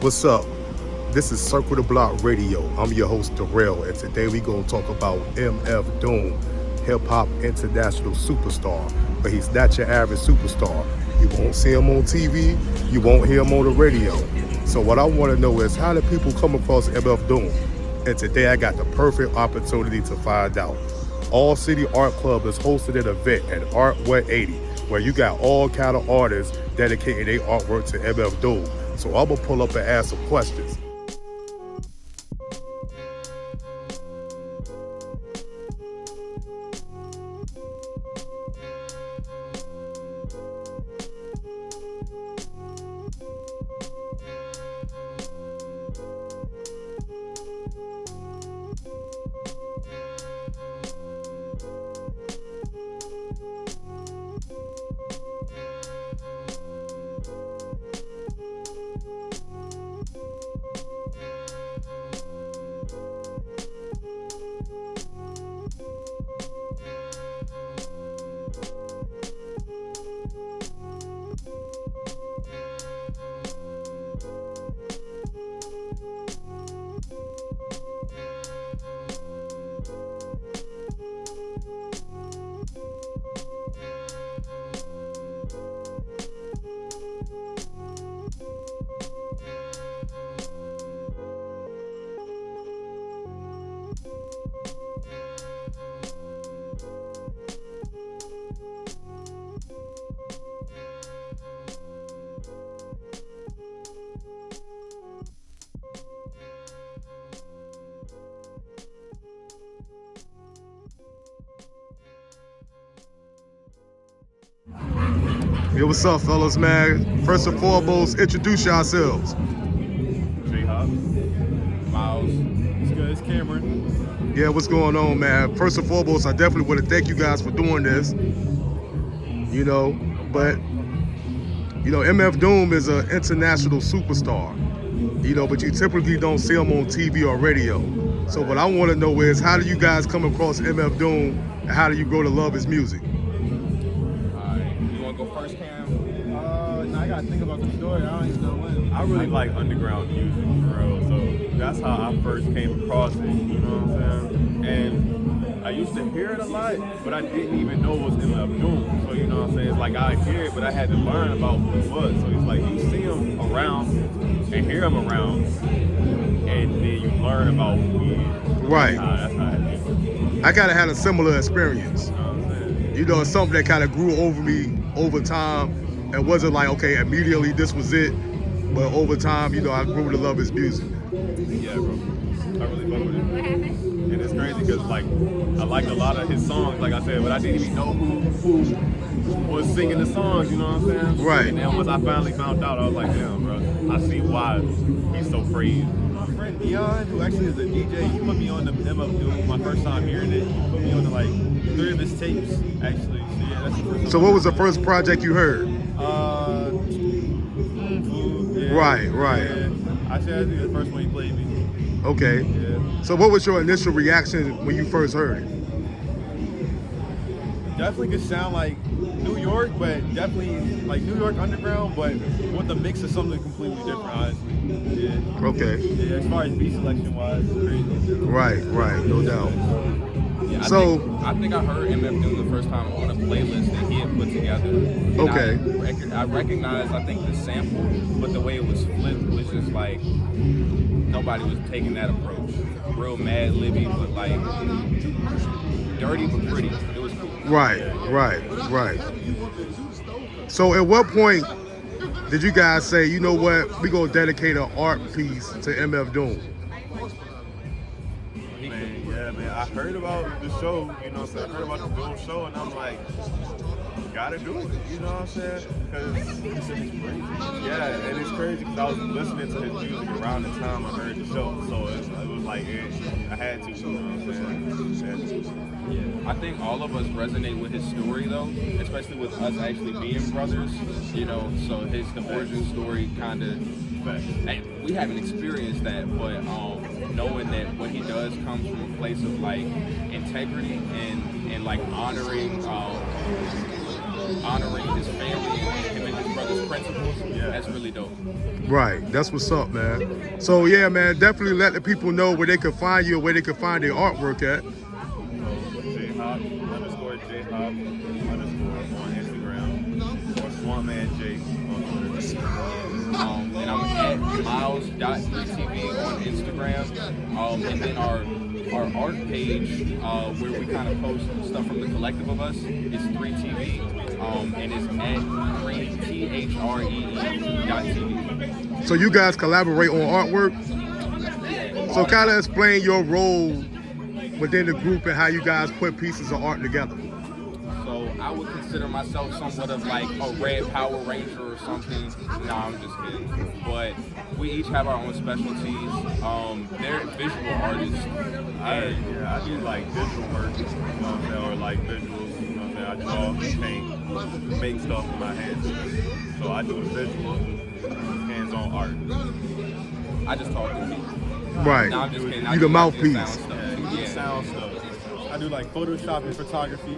What's up? This is Circle the Block Radio. I'm your host, Darrell, and today we going to talk about MF Doom, hip hop international superstar. But he's not your average superstar. You won't see him on TV, you won't hear him on the radio. So, what I want to know is how do people come across MF Doom? And today I got the perfect opportunity to find out. All City Art Club is hosting an event at Art 180 where you got all kind of artists dedicating their artwork to MF Doom. So I'm gonna pull up and ask some questions. Yo, what's up, fellas, man? First and foremost, introduce yourselves. J-Hop, Miles, it's good, it's Cameron. Yeah, what's going on, man? First and foremost, I definitely want to thank you guys for doing this. But MF Doom is an international superstar. But you typically don't see him on TV or radio. So what I want to know is, how do you guys come across MF Doom, and how do you grow to love his music? Alright, you wanna go first, Cam? No, I gotta think about the story, I don't even know when. I really like underground music, for real, so that's how I first came across it, you know what I'm saying? And I used to hear it a lot, but I didn't even know it was MF Doom. So you know what I'm saying? It's like I hear it, but I had to learn about who it was. So it's like you see him around and hear him around, and then you learn about who he is. Right. That's how it is. I kind of had a similar experience. You know what I'm saying? It's something that kind of grew over me over time. It wasn't like, okay, immediately this was it. But over time, I grew to love his music. Yeah, bro. I really fuck with it. What happened? And it's crazy because, I like a lot of his songs, like I said, but I didn't even know who was singing the songs, you know what I'm saying? Right. And then once I finally found out, I was like, damn, bro, I see why he's so praised. My friend Dion, who actually is a DJ, he put me on the MF Doom my first time hearing it. He put me on to 3 of his tapes, actually. So, yeah, that's the first So what was the first project you heard? Food. Yeah. Right. Yeah. I said the first one he played me. Okay. Yeah. So what was your initial reaction when you first heard it? Definitely could sound like New York, but definitely like New York underground, but with a mix of something completely different, honestly. Yeah. Okay. Yeah, as far as beat selection wise, it's crazy. Right, no doubt. Yeah, I think I heard MF Doom the first time on a playlist that he had put together. And Okay. I recognized, I think, the sample, but the way it was flipped was just like nobody was taking that approach. Real mad libby, but like dirty but pretty. It was cool. Right. So at what point did you guys say, you know what, we gonna dedicate an art piece to MF Doom? Man, I heard about the show, I heard about the Doom show, and I'm like, gotta do it, you know what I'm saying? Because it's crazy. Yeah, and it's crazy because I was listening to his music around the time I heard the show, so it was like, I had to, you know what I'm saying? Yeah, I think all of us resonate with his story though, especially with us actually being brothers, so the origin story kind of, and we haven't experienced that, but knowing that what he does comes from a place of like integrity and like honoring his family and him and his brother's principles. That's really dope. Right, that's what's up, man. So yeah, man, definitely let the people know where they can find you, where they can find their artwork at. J-Hop, _J-Hop, on Instagram, or SwampmanJ on Twitter. And I'm at miles.3tv on Instagram. And then our art page, where we kind of post stuff from the collective of us, is 3TV. And it's at 3THREE.tv. So you guys collaborate on artwork? So kind of explain your role within the group and how you guys put pieces of art together. So I would consider myself somewhat of like a red Power Ranger or something. No, I'm just kidding. But we each have our own specialties. They're visual artists. I do like visual work, you know what I'm saying, or like visuals, you know what I'm saying. I draw, paint, make stuff with my hands. So I do the visual, hands-on art. I just talk to me. Right. No, I'm just kidding. You the mouthpiece. Sound stuff. I do like Photoshop and photography.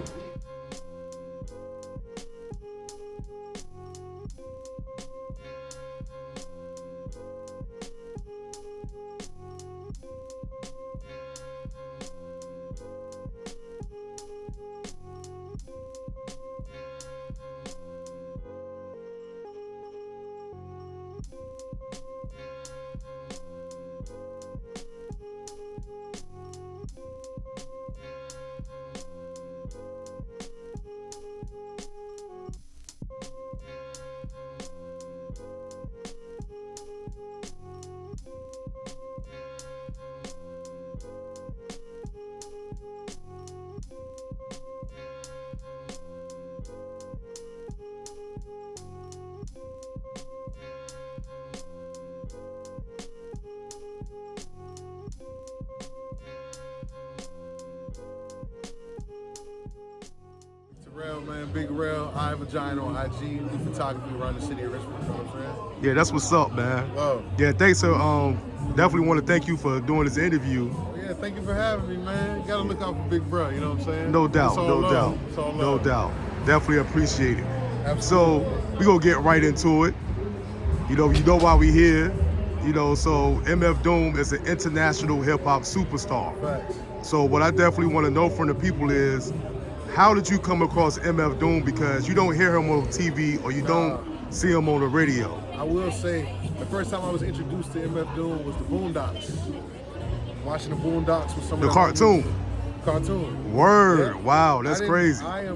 Darrell, man, Big Darrell, I Have a Giant on IG, do photography around the city of Richmond, you know what I'm saying? Yeah, that's what's up, man. Oh. Yeah, thanks. Definitely want to thank you for doing this interview. Yeah, thank you for having me, man. You gotta look out for Big Bro, you know what I'm saying? No doubt, It's all no love. doubt, It's all no love. doubt. Definitely appreciate it. Absolutely. So we gonna get right into it. You know why we here. You know, so MF Doom is an international hip hop superstar. Facts. So what I definitely want to know from the people is, how did you come across MF Doom? Because you don't hear him on TV or you don't see him on the radio. I will say, the first time I was introduced to MF Doom was the Boondocks. Watching the Boondocks with some The of cartoon. Cartoon. Word. Yeah. Wow, that's crazy. I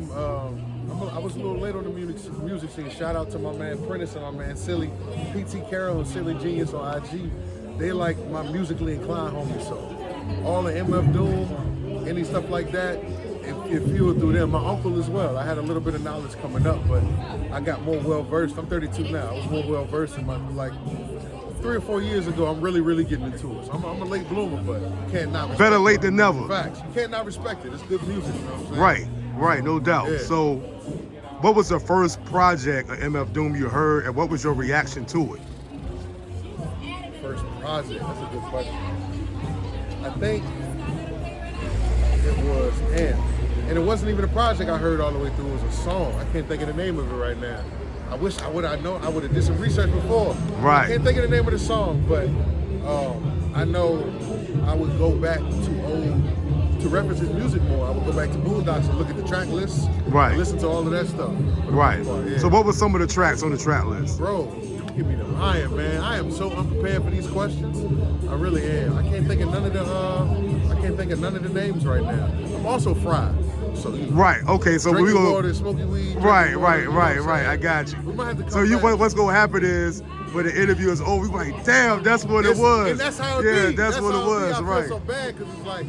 was a little late on the music scene. Shout out to my man Prentice and my man Silly, PT Carroll and Silly Genius on IG. They like my musically inclined homies. So all the MF Doom, any stuff like that, it fueled through them. My uncle as well. I had a little bit of knowledge coming up, but I got more well versed. I'm 32 now. I was more well versed in my, like 3 or 4 years ago. I'm really getting into it. So I'm a late bloomer, but you can't not respect Better late it. than never. Facts. You can't not respect it. It's good music. You know what I'm saying? Right, no doubt. Yeah. So what was the first project of MF Doom you heard, and what was your reaction to it? First project. That's a good question. I think it was and it wasn't even a project I heard all the way through. It was a song. I can't think of the name of it right now. I wish I would have known. I would have did some research before. Right. I can't think of the name of the song, but I know I would go back to reference his music more. I would go back to Boondocks and look at the track lists. Right. And listen to all of that stuff. Right. Yeah. So what were some of the tracks on the track list? Bro, give me them iron, man. I am so unprepared for these questions. I really am. I can't think of none of the names right now. I'm also fried. So Right. Okay. So drinking we gonna. water, smoking weed. Right. drinking water, you know what I'm Right. saying? I got you. We might have to come So you back. what's gonna happen is when the interview is over, we like, damn, that's what it was. And that's how it yeah, be. that's what how it was. be. I Right. feel so bad because it's like,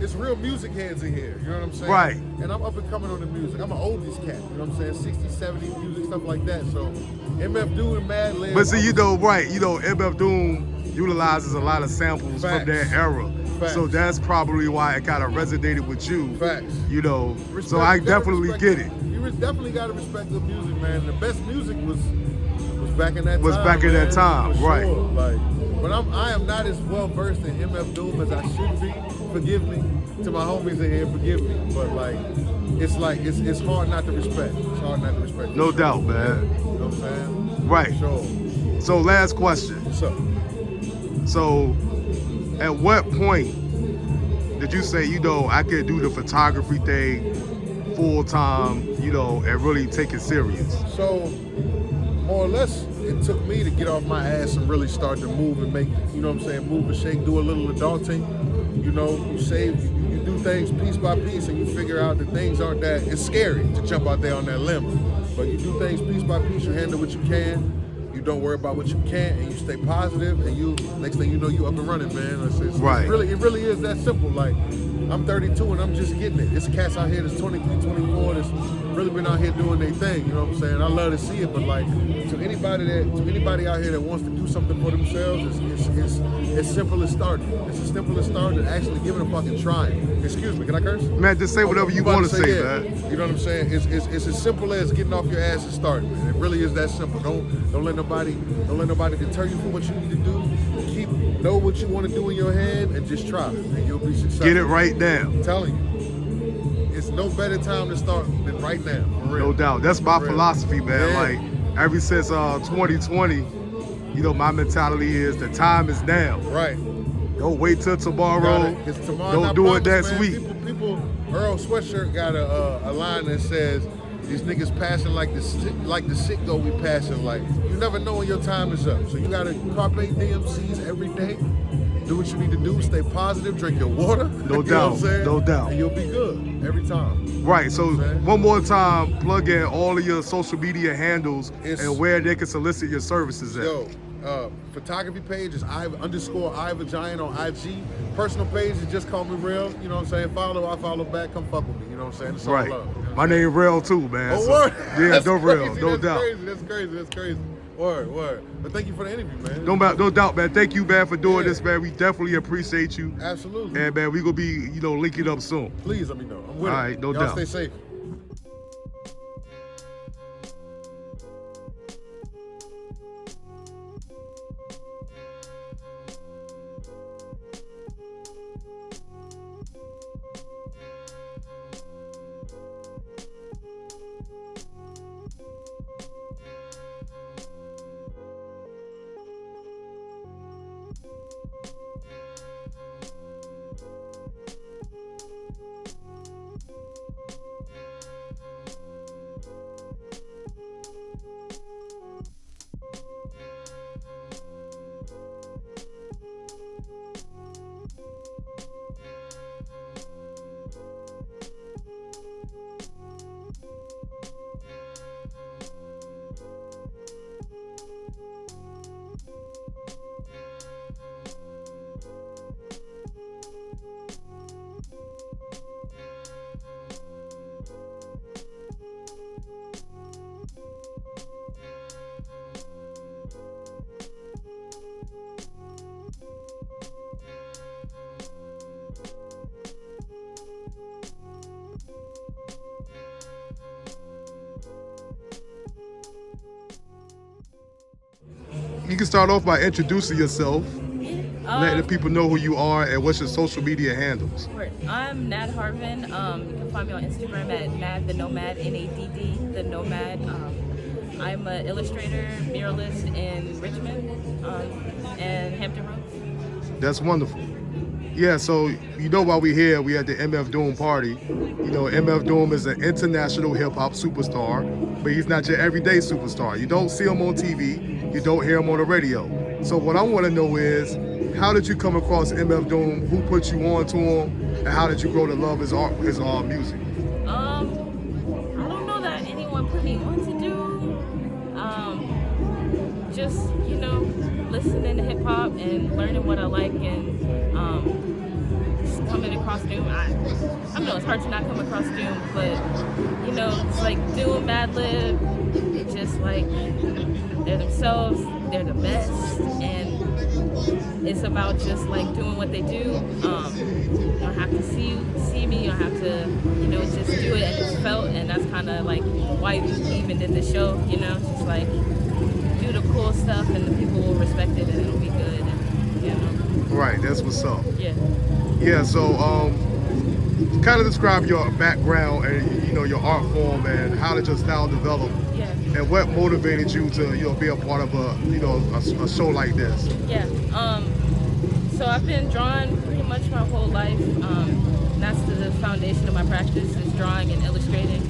it's real music heads in here. You know what I'm saying? Right. And I'm up and coming on the music. I'm an oldies cat. You know what I'm saying? 60s, 70s music, stuff like that. So MF Doom and Mad Lib. But see, MF Doom utilizes a lot of samples Facts. from that era. Facts. So that's probably why it kind of resonated with you. Facts. You know, Respect, so I you gotta definitely respect get it. You definitely got to respect good music, man. The best music was back in that time. Was back in that man, time, for right. Sure. Like, but I am not as well versed in MF Doom as I should be. Forgive me. To my homies in here, forgive me. But it's hard not to respect. It's hard not to respect. No doubt, man. No know what I'm saying? Right. Sure. So last question. What's up? So at what point did you say, I could do the photography thing full time, and really take it serious? So, more or less, it took me to get off my ass and really start to move and make, move and shake, do a little adulting. You do things piece by piece and you figure out that things aren't that, it's scary to jump out there on that limb. But you do things piece by piece, you handle what you can, you don't worry about what you can't, and you stay positive, and next thing you know, you up and running, man. Right. It really is that simple. Like, I'm 32 and I'm just getting it. It's cats out here that's 23, 24 that's really been out here doing their thing, you know what I'm saying? I love to see it, but like, to anybody out here that wants to do something for themselves, it's as simple as starting. It's as simple as starting and actually giving a fucking try. Excuse me, can I curse? Man, just say whatever you want to say, yeah. man. You know what I'm saying? It's as simple as getting off your ass and starting, man. It really is that simple. Don't let nobody deter you from what you need to do. Know what you want to do in your head and just try, and you'll be successful. Get it right now. I'm telling you, it's no better time to start than right now. For real. No doubt. That's my For real. philosophy, man. Yeah. Like, ever since 2020, my mentality is the time is now. Right. Don't wait till tomorrow. Don't do it next week. People. Earl Sweatshirt got a line that says, "These niggas passing like the sick go we passing like." You never know when your time is up. So you gotta carpe diem seize every day. Do what you need to do. Stay positive. Drink your water. No doubt. No doubt. And you'll be good every time. Right. So one more time, plug in all of your social media handles and where they can solicit your services at. Photography page is _iVagiant on IG. Personal page is just call me Real. You know what I'm saying? I follow back. Come fuck with me. You know what I'm saying? It's all right. love. You know My name Darrell too, man. Oh, word. Yeah, Darrell. No doubt. That's crazy. Word. But thank you for the interview, man. No doubt, man. Thank you, man, for doing this, man. We definitely appreciate you. Absolutely. And, man, we going to be, linking up soon. Please let me know. I'm with it. All right, no Y'all doubt. stay safe. You can start off by introducing yourself, letting the people know who you are and what's your social media handles. I'm Nad Harvin. You can find me on Instagram at Nad the Nomad, NADD the Nomad. I'm an illustrator, muralist in Richmond and Hampton Roads. That's wonderful. Yeah, so while we're here, we at the MF Doom party. MF Doom is an international hip-hop superstar, but he's not your everyday superstar. You don't see him on TV, you don't hear him on the radio. So what I want to know is, how did you come across MF Doom? Who put you on to him? And how did you grow to love his art, his music? I don't know that anyone put me on to Doom. Just, listening to hip-hop and learning what I like and just coming across Doom. I know it's hard to not come across Doom, but it's like Doom, Madlib, it's just like they're themselves, they're the best, and it's about just like doing what they do. You don't have to see me, you don't have to, just do it and it's felt, and that's kind of like why we even did this show, just like do the cool stuff and the people will respect it and it'll be good, and, Right, that's what's up. Yeah. Yeah, so kind of describe your background and your art form and how did your style develop and what motivated you to be a part of a show like this? Yeah. So I've been drawing pretty much my whole life. That's the foundation of my practice is drawing and illustrating.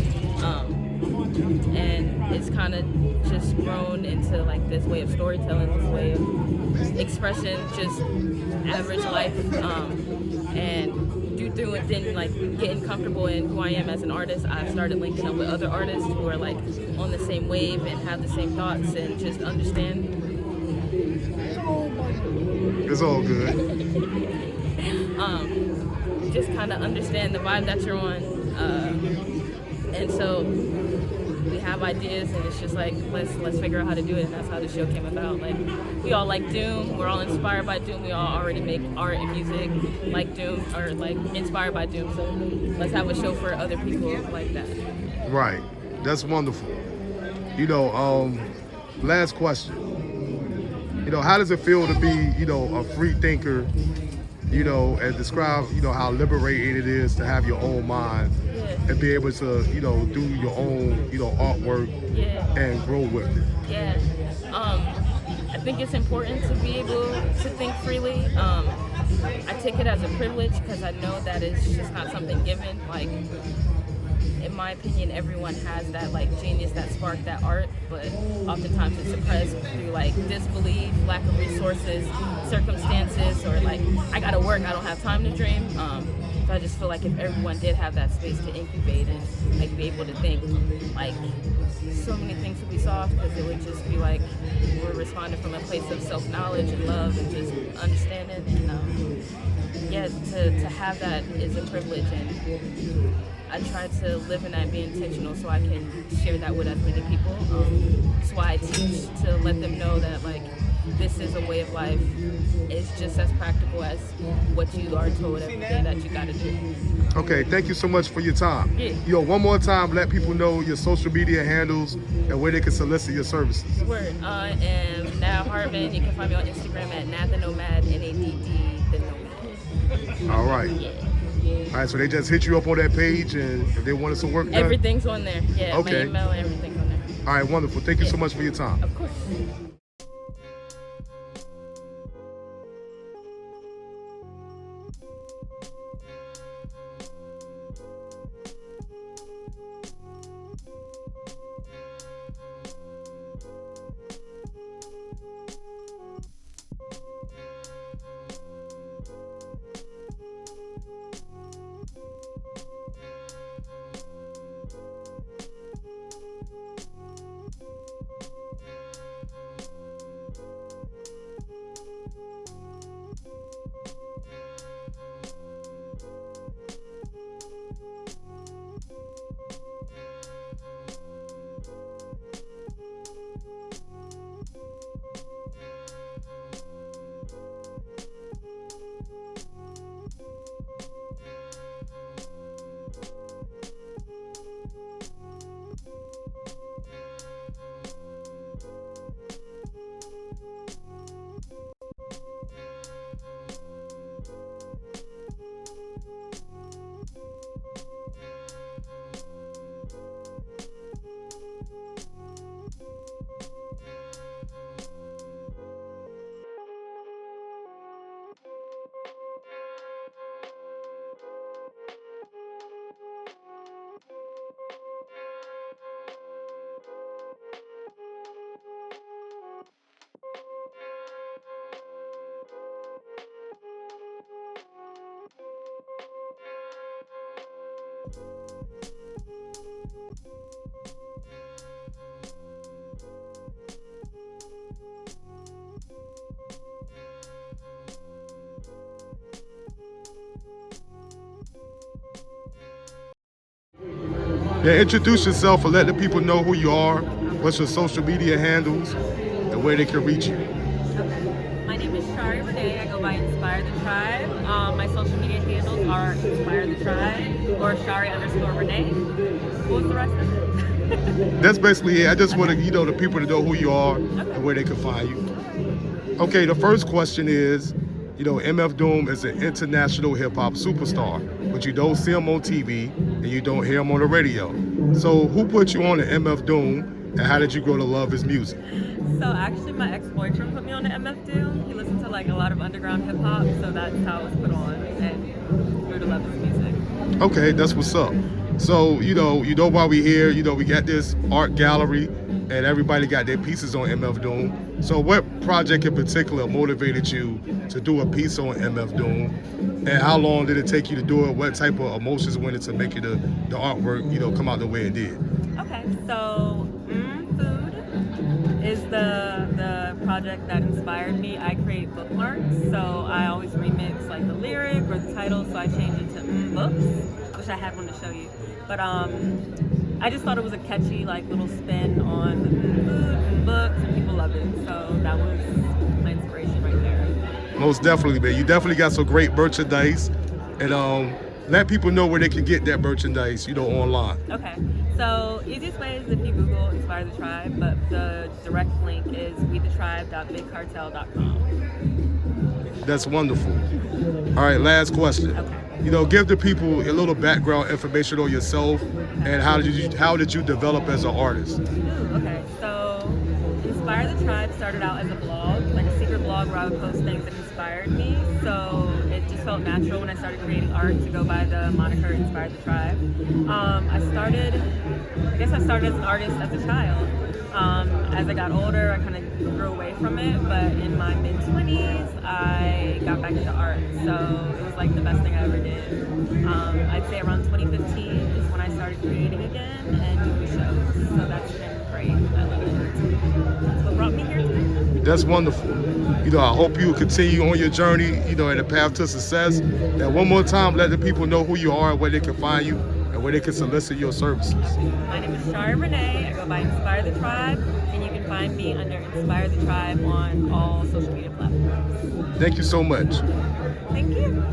And it's kind of just grown into like this way of storytelling, this way of expression, just average life, and through it, then like getting comfortable in who I am as an artist, I started linking up with other artists who are like on the same wave and have the same thoughts and just understand. It's all good. Just kind of understand the vibe that you're on, and so we have ideas, and it's just like let's figure out how to do it, and that's how the show came about. Like we all like Doom, we're all inspired by Doom, we all already make art and music like Doom or like inspired by Doom. So let's have a show for other people like that. Right, that's wonderful. Last question. How does it feel to be a free thinker? And describe how liberating it is to have your own mind. And be able to, do your own, artwork and grow with it. Yeah. I think it's important to be able to think freely. I take it as a privilege because I know that it's just not something given. Like, in my opinion, everyone has that like genius, that spark, that art, but oftentimes it's suppressed through like disbelief, lack of resources, circumstances, or like I gotta work, I don't have time to dream. So I just feel like if everyone did have that space to incubate and like be able to think, like so many things would be solved because it would just be like we're responding from a place of self-knowledge and love and just understanding. And to have that is a privilege, and I try to live in that and be intentional so I can share that with as many people. That's why I teach, to let them know that like this is a way of life. It's just as practical as what you are told every day that you gotta do. Okay, thank you so much for your time. Yeah. One more time, let people know your social media handles and where they can solicit your services. Word. I am Nad Hartman. You can find me on Instagram at Nad the Nomad, N-A-D-D the Nomad. All right. Yeah. All right, so they just hit you up on that page, and if they wanted some work done? Everything's on there. Yeah, okay. My email, everything's on there. All right, wonderful. Thank you so much for your time. Of course. Yeah, introduce yourself and let the people know who you are, what's your social media handles, and where they can reach you. Okay. My name is Shari Renee. I go by Inspire the Tribe. My social media handles are Inspire the Tribe or Shari_Renee. What was the rest of it? That's basically it. I just want the people to know who you are and where they can find you. Okay, the first question is, MF Doom is an international hip-hop superstar, but you don't see him on TV and you don't hear him on the radio. So who put you on to MF Doom, And how did you grow to love his music? So actually, my ex-boyfriend put me on to MF Doom. He listened to like a lot of underground hip hop, so that's how it was put on, and grew to love his music. Okay, that's what's up. So, you know why we here, we got this art gallery and everybody got their pieces on MF Doom. So what project in particular motivated you to do a piece on MF Doom? And how long did it take you to do it? What type of emotions went into making the artwork, come out the way it did? Okay, so Food is the project that inspired me. I create bookmarks, so I always remix like the lyric or the title, so I change it to Books, which I have one to show you. But I just thought it was a catchy like little spin on food and books, and people love it. So that was my inspiration right there. Most definitely, man. You definitely got some great merchandise, and let people know where they can get that merchandise, online. Okay, so easiest way is if you Google Inspire the Tribe, but the direct link is wethetribe.bigcartel.com. That's wonderful. All right, last question. Okay. Give the people a little background information on yourself, and how did you develop as an artist? Ooh, okay, so Inspire the Tribe started out as a blog, like a secret blog where I would post things that inspired me. So it just felt natural when I started creating art to go by the moniker Inspire the Tribe. I started as an artist as a child. As I got older, I kind of grew away from it, but in my mid-20s, I got back into art. So it was like the best thing I ever did. I'd say around 2015 is when I started creating again and doing shows. So that's been great. I love it. That's what brought me here today. That's wonderful. I hope you continue on your journey, in the path to success. And one more time, let the people know who you are, where they can find you, and where they can solicit your services. My name is Shari Renee. I go by Inspire the Tribe, and you can find me under Inspire the Tribe on all social media platforms. Thank you so much. Thank you.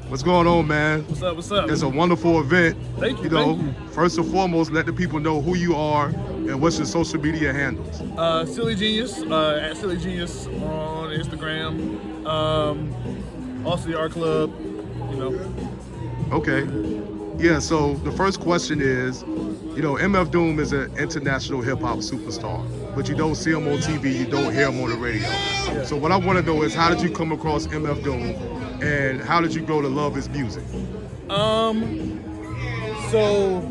What's going on, man? What's up? What's up? It's a wonderful event. Thank you. Thank you. First and foremost, let the people know who you are and what's your social media handles. Silly Genius, at Silly Genius on Instagram. Also the Art Club, Okay. Yeah, so the first question is, MF Doom is an international hip hop superstar, but you don't see him on TV, you don't hear him on the radio. Yeah. So what I want to know is, how did you come across MF Doom, and how did you grow to love his music? So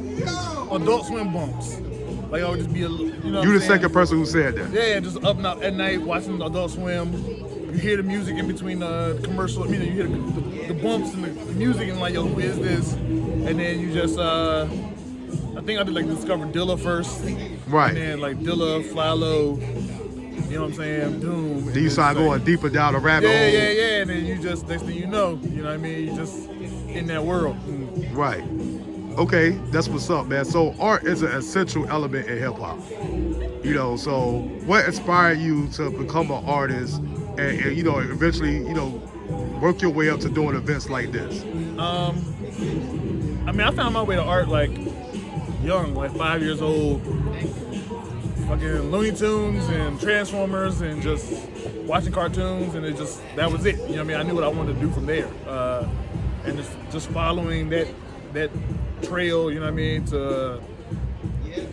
Adult Swim bumps. Like I would just be You the second person who said that. Yeah, just up at night watching Adult Swim. You hear the music in between the commercial. You hear the bumps and the music, and like, yo, who is this? And then you just, I think I did like discover Dilla first. Right. And then like Dilla, Fly Low, you know what I'm saying, Doom. Then you start going deeper down the rabbit hole. Yeah. And then you just, next thing you know what I mean? You just in that world. Right. Okay, that's what's up, man. So art is an essential element in hip hop. You know, so what inspired you to become an artist and you know, eventually, you know, work your way up to doing events like this? I mean, I found my way to art like young, like 5 years old. Fucking Looney Tunes and Transformers and just watching cartoons, and that was it. You know what I mean? I knew what I wanted to do from there. And just following that trail, you know what I mean,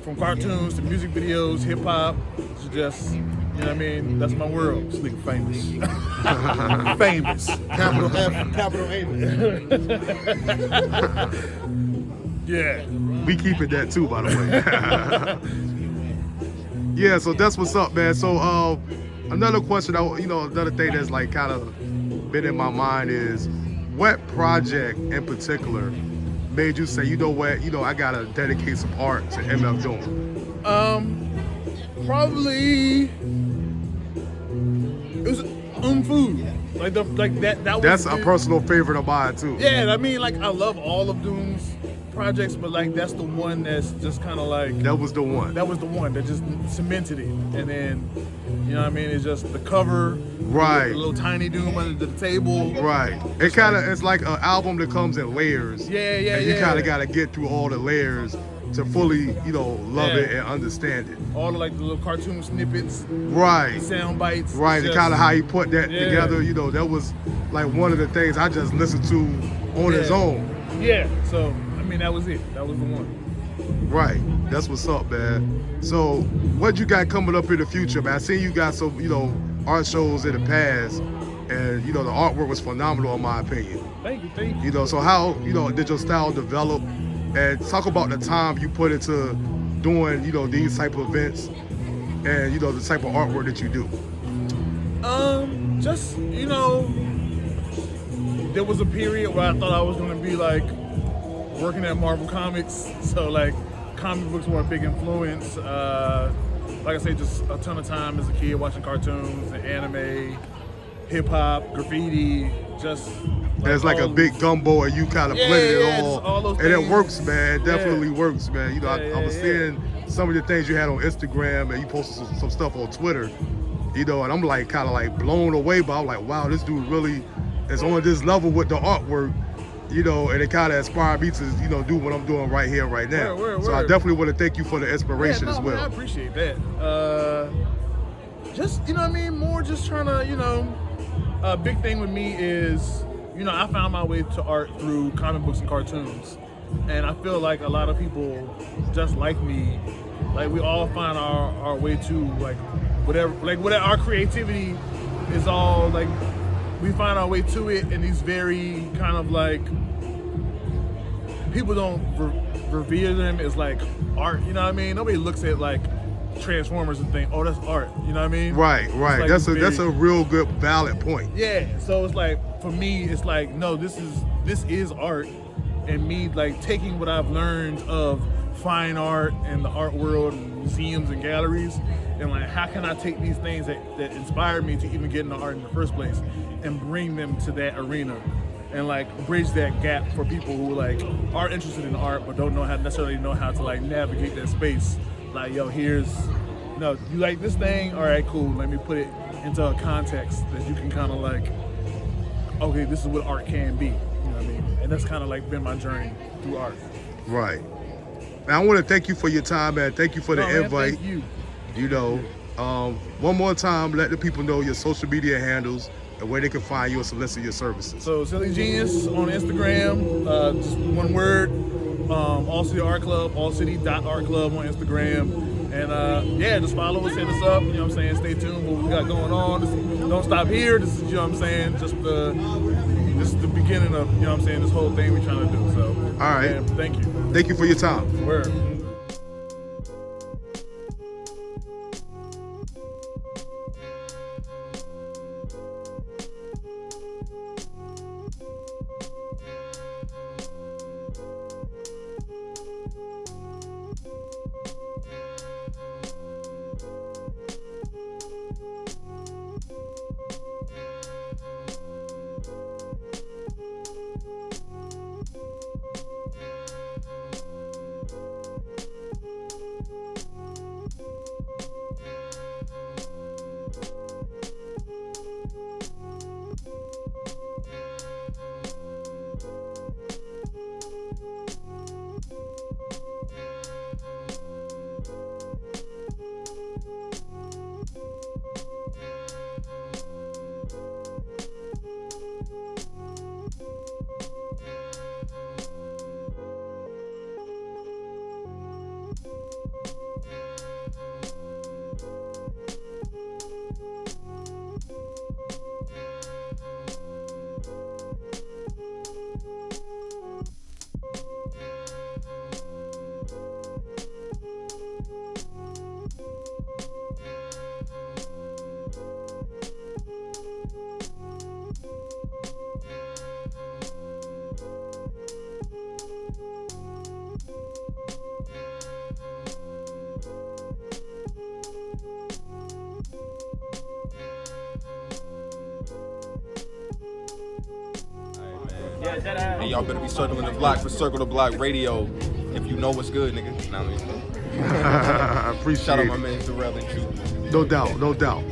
from cartoons to music videos, hip hop, to just, you know what I mean, that's my world. This nigga famous. Famous. Capital F, capital A. Yeah. We keep it that too, by the way. Yeah, so that's what's up, man. So another question, another thing that's like kind of been in my mind is, what project in particular made you say, you know what, I gotta dedicate some art to MF Doom? Probably it was Food. That was. That's a personal favorite of mine too. Yeah, I mean, like, I love all of Doom's projects, but like that's the one that's just kind of like. That was the one. That was the one that just cemented it, and then, you know what I mean? It's just the cover, right? The little tiny Doom under the table, right? It's like an album that comes in layers. Yeah. And you kind of got to get through all the layers to fully, love it and understand it. All the little cartoon snippets, right? Sound bites, right? And kind of how he put that together. That was like one of the things I just listened to on his own. Yeah. So I mean, that was it. That was the one. Right. That's what's up, man. So what you got coming up in the future, man? I seen you got some, art shows in the past, and the artwork was phenomenal in my opinion. Thank you. So how, did your style develop? And talk about the time you put into doing, these type of events and, the type of artwork that you do. Just, there was a period where I thought I was going to be like working at Marvel Comics. So like comic books were a big influence. Like I say, just a ton of time as a kid watching cartoons and anime, hip hop, graffiti, just. There's like a big gumbo and you kind of blended it all those and things. It works, man. It definitely works, man. I was seeing some of the things you had on Instagram and you posted some stuff on Twitter, and I'm like kind of like blown away by. I'm like, wow, this dude really is on this level with the artwork, and it kind of inspired me to, do what I'm doing right here, right now. So I definitely want to thank you for the inspiration as well. Man, I appreciate that. Just, more just trying to, a big thing with me is, I found my way to art through comic books and cartoons. And I feel like a lot of people just like me, like we all find our way to whatever our creativity is all like, we find our way to it in these very kind of like, people don't revere them as like art, you know what I mean? Nobody looks at like Transformers and think, oh, that's art, you know what I mean? Right. Like that's a real good valid point. Yeah, so it's like, for me, it's like, no, this is art, and me like taking what I've learned of fine art and the art world and museums and galleries, and like, how can I take these things that inspired me to even get into art in the first place and bring them to that arena and like bridge that gap for people who like are interested in art but don't necessarily know how to like navigate that space. Like, yo, you like this thing? All right, cool. Let me put it into a context that you can kind of like, okay, this is what art can be. You know what I mean? And that's kind of like been my journey through art. Right. Now, I want to thank you for your time, man. Thank you for the invite. Thank you. One more time, let the people know your social media handles and where they can find you and solicit your services. So, Silly Genius on Instagram, just one word. All City Art Club, allcity.art club on Instagram. And just follow us, hit us up, you know what I'm saying? Stay tuned what we got going on. Don't stop here. This is, you know what I'm saying, this is the beginning of, you know what I'm saying, this whole thing we're trying to do. So, all right. Man, thank you. Thank you for your time. Word. And y'all better be circling the block for Circle the Block Radio. If you know what's good, nigga. Appreciate Shout out it. my man Darrell and Q. No doubt, no doubt.